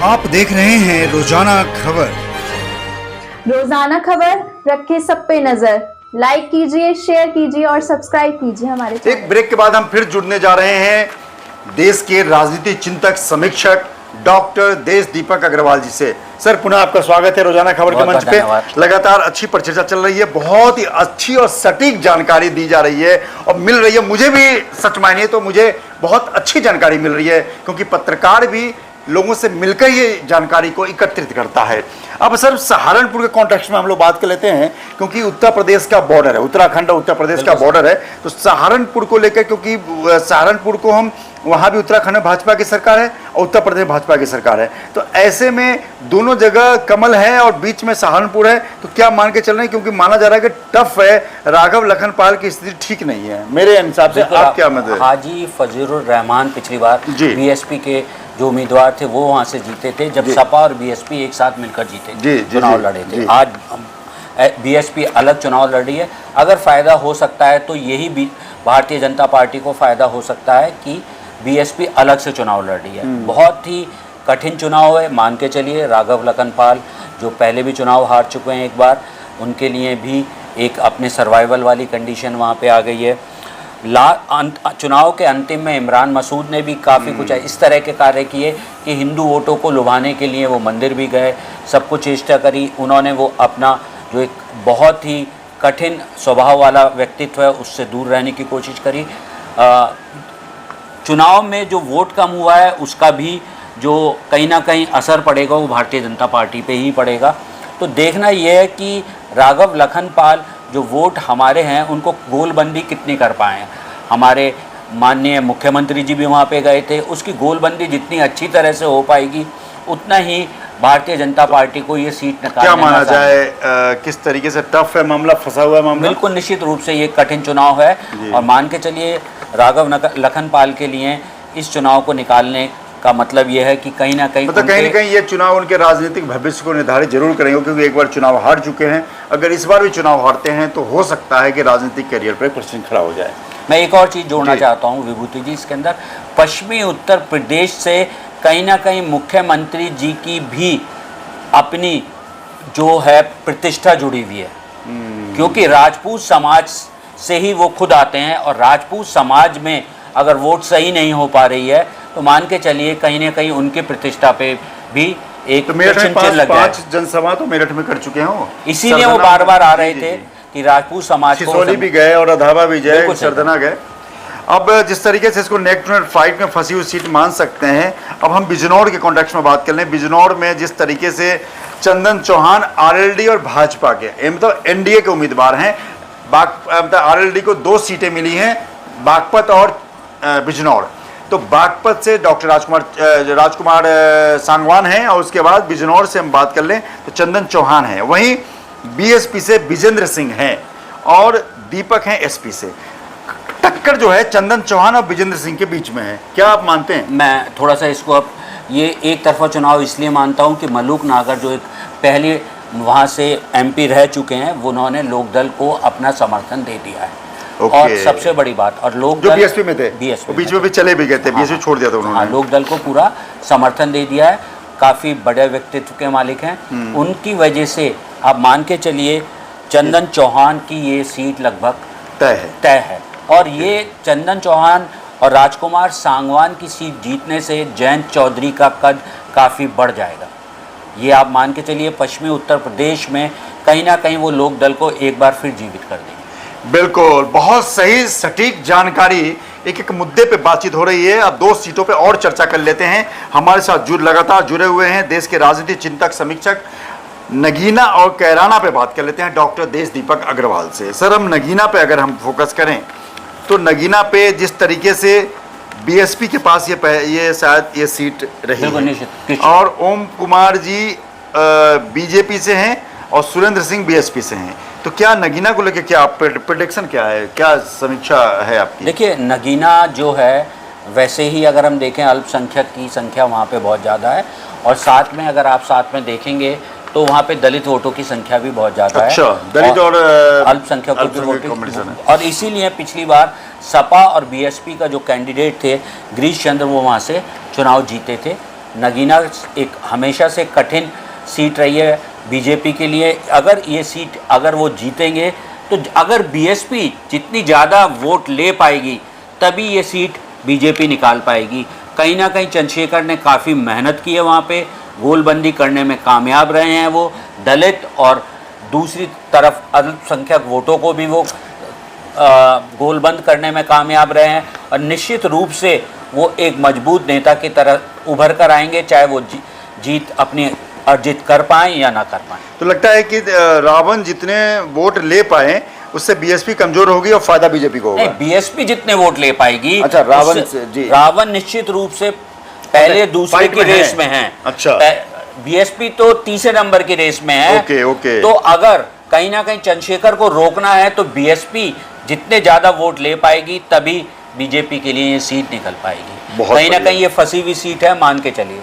आप देख रहे हैं रोजाना खबर। रोजाना खबर रखे सब पे नजर। लाइक कीजिए, शेयर कीजिए और सब्सक्राइब कीजिए हमारे चैनल। एक ब्रेक के बाद हम फिर जुड़ने जा रहे हैं देश के राजनीतिक चिंतक समीक्षक डॉक्टर देश दीपक अग्रवाल जी से। सर, पुनः आपका स्वागत है रोजाना खबर के मंच पे। लगातार अच्छी परिचर्चा चल रही है, बहुत ही अच्छी और सटीक जानकारी दी जा रही है और मिल रही है। मुझे भी सच मानिए तो मुझे बहुत अच्छी जानकारी मिल रही है, क्योंकि पत्रकार भी लोगों से मिलकर ये जानकारी को एकत्रित करता है। अब सर, सहारनपुर के कॉन्टेक्स्ट में हम लोग बात कर लेते हैं, क्योंकि उत्तर प्रदेश का बॉर्डर है, उत्तराखंड और उत्तर प्रदेश का बॉर्डर है, तो सहारनपुर को लेकर, क्योंकि सहारनपुर को हम वहाँ भी उत्तराखंड में भाजपा की सरकार है और उत्तर प्रदेश में भाजपा की सरकार है, तो ऐसे में दोनों जगह कमल है और बीच में सहारनपुर है, तो क्या मान के चल रहे हैं? क्योंकि माना जा रहा है कि टफ है, राघव लखनपाल की स्थिति ठीक नहीं है मेरे हिसाब से। आप क्या मतलब? हाजी फजलुर रहमान पिछली बार बीएसपी के जो उम्मीदवार थे वो वहाँ से जीते थे, जब सपा और बीएसपी एक साथ मिलकर जीते चुनाव लड़े थे। आज बीएसपी अलग चुनाव लड़ी है। अगर फ़ायदा हो सकता है तो यही भी भारतीय जनता पार्टी को फ़ायदा हो सकता है कि बीएसपी अलग से चुनाव लड़ रही है। बहुत ही कठिन चुनाव है, मान के चलिए। राघव लखनपाल जो पहले भी चुनाव हार चुके हैं एक बार, उनके लिए भी एक अपने सर्वाइवल वाली कंडीशन वहाँ पे आ गई है। चुनाव के अंतिम में इमरान मसूद ने भी काफ़ी कुछ इस तरह के कार्य किए कि हिंदू वोटों को लुभाने के लिए वो मंदिर भी गए, सब कुछ चेष्टा करी। उन्होंने वो अपना जो एक बहुत ही कठिन स्वभाव वाला व्यक्तित्व है उससे दूर रहने की कोशिश करी। चुनाव में जो वोट कम हुआ है उसका भी जो कहीं ना कहीं असर पड़ेगा वो भारतीय जनता पार्टी पे ही पड़ेगा। तो देखना यह है कि राघव लखनपाल जो वोट हमारे हैं उनको गोलबंदी कितनी कर पाए हैं। हमारे माननीय मुख्यमंत्री जी भी वहाँ पे गए थे, उसकी गोलबंदी जितनी अच्छी तरह से हो पाएगी उतना ही भारतीय जनता पार्टी को ये सीट निकालने। क्या माना जाए, किस तरीके से टफ है मामला, फंसा हुआ है मामला? बिल्कुल निश्चित रूप से ये कठिन चुनाव है और मान के चलिए राघव लखनपाल के लिए इस चुनाव को निकालने का मतलब ये है कि कहीं ना कहीं ये चुनाव उनके राजनीतिक भविष्य को निर्धारित जरूर करेंगे, क्योंकि एक बार चुनाव हार चुके हैं। अगर इस बार भी चुनाव हारते हैं तो हो सकता है कि राजनीतिक करियर पर प्रश्न खड़ा हो जाए। मैं एक और चीज़ जोड़ना चाहता हूँ विभूति जी, इसके अंदर पश्चिमी उत्तर प्रदेश से कहीं ना कहीं मुख्यमंत्री जी की भी अपनी जो है प्रतिष्ठा जुड़ी हुई है, क्योंकि राजपूत समाज से ही वो खुद आते हैं और राजपूत समाज में अगर वोट सही नहीं हो पा रही है तो मान के चलिए कहीं ना कहीं उनकी प्रतिष्ठा पे भी एक पांच जनसभा तो मेरठ में कर चुके हैं, इसीलिए वो बार बार आ रहे थे कि राजपूत समाज को सिसोली भी गए और अधावा भी गए, सरदना गए। अब जिस तरीके से इसको नेक टू नेक फाइट में फंसी हुई सीट मान सकते हैं। अब हम बिजनौर के कॉन्टेक्स्ट में बात कर लें। बिजनौर में जिस तरीके से चंदन चौहान आरएलडी और भाजपा के मतलब एनडीए के उम्मीदवार हैं, आरएलडी को 2 सीटें मिली हैं, बागपत और बिजनौर। तो बागपत से डॉक्टर राजकुमार सांगवान हैं और उसके बाद बिजनौर से हम बात कर लें तो चंदन चौहान हैं। वहीं बीएसपी से विजेंद्र सिंह हैं और दीपक हैं एसपी से। टक्कर जो है चंदन चौहान और विजेंद्र सिंह के बीच में है, क्या आप मानते हैं? मैं थोड़ा सा इसको अब ये एक तरफा चुनाव इसलिए मानता हूं कि मलूक नागर जो एक पहले वहां से एमपी रह चुके हैं, वो उन्होंने लोकदल को अपना समर्थन दे दिया है। और सबसे बड़ी बात, और लोग जो बीएसपी में थे, बीच में भी चले भी गए थे, बीएसपी छोड़ दिया था उन्होंने। लोकदल को पूरा समर्थन दे दिया है, काफ़ी बड़े व्यक्तित्व के मालिक हैं। उनकी वजह से आप मान के चलिए चंदन चौहान की ये सीट लगभग तय है। और ये चंदन चौहान और राजकुमार सांगवान की सीट जीतने से जयंत चौधरी का कद काफ़ी बढ़ जाएगा। ये आप मान के चलिए पश्चिमी उत्तर प्रदेश में कहीं ना कहीं वो लोकदल को एक बार फिर जीवित कर देंगे। बिल्कुल, बहुत सही सटीक जानकारी। एक एक मुद्दे पे बातचीत हो रही है। अब 2 सीटों पे और चर्चा कर लेते हैं। हमारे साथ लगातार जुड़े हुए हैं देश के राजनीतिक चिंतक समीक्षक नगीना और कैराना पे बात कर लेते हैं डॉक्टर देश दीपक अग्रवाल से। सर, हम नगीना पे अगर हम फोकस करें तो नगीना पे जिस तरीके से बीएसपी के पास ये शायद ये सीट रही है और ओम कुमार जी बीजेपी से हैं और सुरेंद्र सिंह बीएसपी से हैं, तो क्या नगीना को लेकर क्या प्रेडिक्शन क्या है, क्या समीक्षा है आपकी? देखिए, नगीना जो है वैसे ही अगर हम देखें अल्पसंख्यक की संख्या वहाँ पे बहुत ज़्यादा है और साथ में अगर आप साथ में देखेंगे तो वहाँ पे दलित वोटों की संख्या भी बहुत ज़्यादा है। अच्छा, दलित और अल्पसंख्यकों की वोटिंग। और इसीलिए पिछली बार सपा और बीएसपी का जो कैंडिडेट थे गिरीश चंद्र वो वहाँ से चुनाव जीते थे नगीना एक हमेशा से कठिन सीट रही है बीजेपी के लिए। अगर ये सीट अगर वो जीतेंगे तो अगर बीएसपी जितनी ज़्यादा वोट ले पाएगी तभी ये सीट बीजेपी निकाल पाएगी। कहीं ना कहीं चंद्रशेखर ने काफ़ी मेहनत की है वहाँ पे, गोलबंदी करने में कामयाब रहे हैं वो। दलित और दूसरी तरफ अल्पसंख्यक वोटों को भी वो गोलबंद करने में कामयाब रहे हैं और निश्चित रूप से वो एक मजबूत नेता की तरह उभर कर आएंगे, चाहे वो जीत अपनी अर्जित कर पाएं या ना कर पाएं। तो लगता है कि रावण जितने वोट ले पाए उससे बीएसपी कमजोर होगी और फायदा बीजेपी को होगा। नहीं, बीएसपी जितने वोट ले पाएगी, अच्छा, रावण जी, रावण निश्चित रूप से पहले दूसरे की रेस में है। अच्छा, बीएसपी तो तीसरे नंबर की रेस में है। Okay okay. तो अगर कहीं ना कहीं चंद्रशेखर को रोकना है तो बीएसपी जितने ज्यादा वोट ले पाएगी तभी बीजेपी के लिए ये सीट निकल पाएगी। कहीं ना कहीं ये फंसी हुई सीट है, मान के चलिए।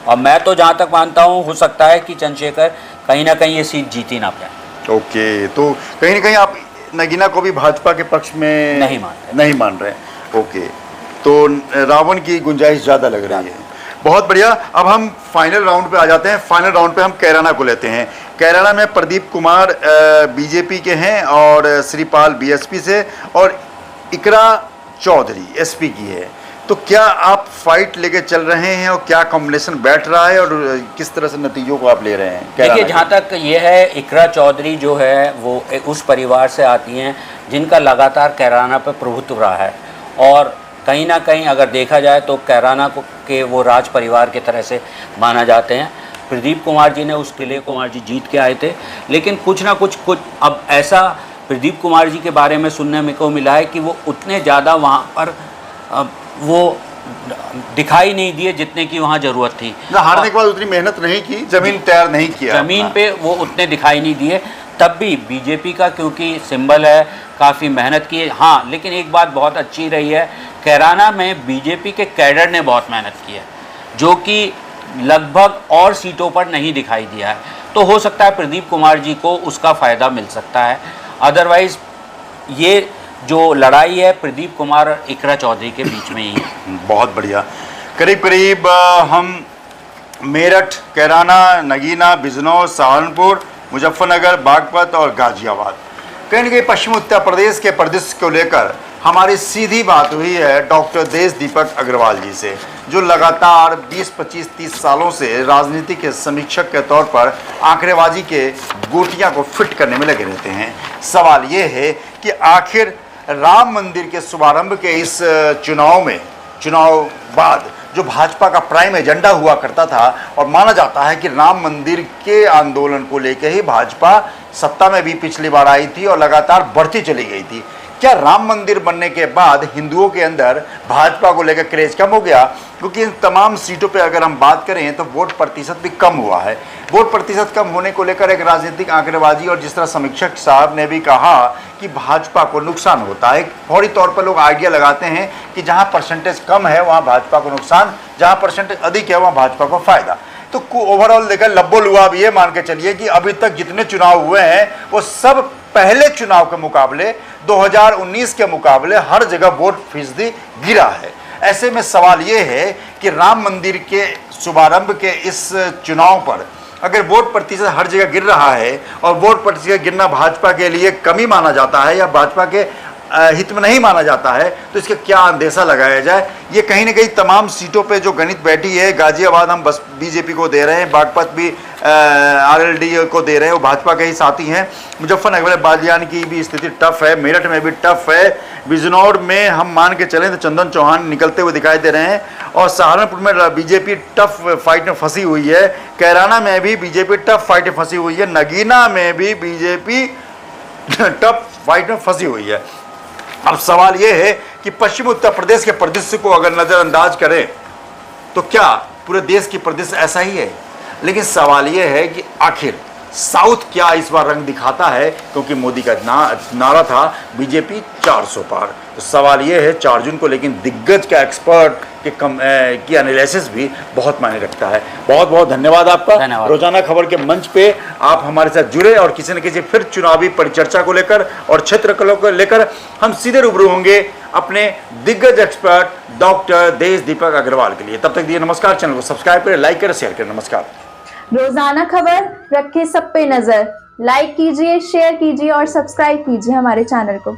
और मैं तो जहां तक मानता हूं हो सकता है कि चंद्रशेखर कहीं ना कहीं ये सीट जीत ही ना पाए। ओके, तो कहीं ना कहीं आप नगीना को भी भाजपा के पक्ष में नहीं मान रहे। ओके, तो रावण की गुंजाइश ज़्यादा लग रही है। बहुत बढ़िया। अब हम फाइनल राउंड पे आ जाते हैं। फाइनल राउंड पे हम कैराना को लेते हैं। कैराना में प्रदीप कुमार बीजेपी के हैं और श्रीपाल बीएसपी से और इकरा चौधरी एसपी की है। तो क्या आप फाइट लेके चल रहे हैं और क्या कॉम्बिनेशन बैठ रहा है और किस तरह से नतीजों को आप ले रहे हैं? देखिए, जहाँ तक ये है, इकरा चौधरी जो है वो उस परिवार से आती हैं जिनका लगातार कैराना पर प्रभुत्व रहा है और कहीं ना कहीं अगर देखा जाए तो कैराना को के वो राज परिवार की तरह से माना जाते हैं। प्रदीप कुमार जी ने उस किले कुमार जी जीत के आए थे, लेकिन कुछ ना कुछ अब ऐसा प्रदीप कुमार जी के बारे में सुनने में को मिला है कि वो उतने ज़्यादा वहाँ पर वो दिखाई नहीं दिए जितने की वहाँ ज़रूरत थी। हारने के बाद उतनी मेहनत नहीं की, जमीन तैयार नहीं किया, जमीन पे वो उतने दिखाई नहीं दिए। तब भी बीजेपी का क्योंकि सिंबल है, काफ़ी मेहनत की है। हाँ, लेकिन एक बात बहुत अच्छी रही है, कैराना में बीजेपी के कैडर ने बहुत मेहनत की है जो कि लगभग और सीटों पर नहीं दिखाई दिया है। तो हो सकता है प्रदीप कुमार जी को उसका फ़ायदा मिल सकता है। अदरवाइज़ ये जो लड़ाई है प्रदीप कुमार और इकरा चौधरी के बीच में ही है। बहुत बढ़िया। करीब करीब हम मेरठ, कैराना, नगीना, बिजनौर, सहारनपुर, मुजफ्फरनगर, बागपत और गाजियाबाद, कहीं ना कहीं पश्चिम उत्तर प्रदेश के परिदृश्य को लेकर हमारी सीधी बात हुई है डॉक्टर देश दीपक अग्रवाल जी से, जो लगातार 20, 25, 30 सालों से राजनीति के समीक्षक के तौर पर आंकड़ेबाजी के गोटियां को फिट करने में लगे रहते हैं। सवाल ये है कि आखिर राम मंदिर के शुभारंभ के इस चुनाव बाद जो भाजपा का प्राइम एजेंडा हुआ करता था और माना जाता है कि राम मंदिर के आंदोलन को लेकर ही भाजपा सत्ता में भी पिछली बार आई थी और लगातार बढ़ती चली गई थी, क्या राम मंदिर बनने के बाद हिंदुओं के अंदर भाजपा को लेकर क्रेज कम हो गया? क्योंकि इन तमाम सीटों पे अगर हम बात करें तो वोट प्रतिशत भी कम हुआ है। वोट प्रतिशत कम होने को लेकर एक राजनीतिक आंकड़ेबाजी और जिस तरह समीक्षक साहब ने भी कहा कि भाजपा को नुकसान होता है, फौरी तौर पर लोग आइडिया लगाते हैं कि जहाँ परसेंटेज कम है वहाँ भाजपा को नुकसान, जहाँ परसेंटेज अधिक है वहाँ भाजपा को फायदा। तो ओवरऑल देखकर लब्बो लुआ भी ये मान के चलिए कि अभी तक जितने चुनाव हुए हैं वो सब पहले चुनाव के मुकाबले 2019 के मुकाबले हर जगह वोट फीसदी गिरा है। ऐसे में सवाल ये है कि राम मंदिर के शुभारंभ के इस चुनाव पर अगर वोट प्रतिशत हर जगह गिर रहा है और वोट प्रतिशत गिरना भाजपा के लिए कमी माना जाता है या भाजपा के हित में नहीं माना जाता है, तो इसका क्या अंदेशा लगाया जाए? ये कहीं ना कहीं तमाम सीटों पे जो गणित बैठी है, गाजियाबाद हम बस बीजेपी को दे रहे हैं, बागपत भी आरएलडी को दे रहे हैं, वो भाजपा के ही साथी हैं। मुजफ्फरनगर में बालियान की भी स्थिति टफ है, मेरठ में भी टफ है, बिजनौर में हम मान के चलें तो चंदन चौहान निकलते हुए दिखाई दे रहे हैं और सहारनपुर में बीजेपी टफ फाइट में फंसी हुई है, कैराना में भी बीजेपी टफ फाइट में फंसी हुई है, नगीना में भी बीजेपी टफ फाइट में फंसी हुई है। अब सवाल यह है कि पश्चिम उत्तर प्रदेश के परिदृश्य को अगर नज़रअंदाज करें तो क्या पूरे देश की परिदृश्य ऐसा ही है? लेकिन सवाल यह है कि आखिर साउथ क्या इस बार रंग दिखाता है, क्योंकि मोदी का नारा था बीजेपी 400 पार। तो सवाल ये है 4 जून को, लेकिन दिग्गज का एक्सपर्ट की एनालिसिस भी बहुत मायने रखता है। बहुत बहुत धन्यवाद आपका। रोजाना खबर के मंच पे आप हमारे साथ जुड़े और किसी न किसी फिर चुनावी परिचर्चा को लेकर और क्षेत्र को लेकर हम सीधे रूबरू होंगे अपने दिग्गज एक्सपर्ट डॉक्टर देश दीपक अग्रवाल के लिए। तब तक दिए नमस्कार। चैनल को सब्सक्राइब करें, लाइक करें, शेयर करें। नमस्कार। रोजाना खबर रखे सब पे नजर, लाइक कीजिए, शेयर कीजिए और सब्सक्राइब कीजिए हमारे चैनल को।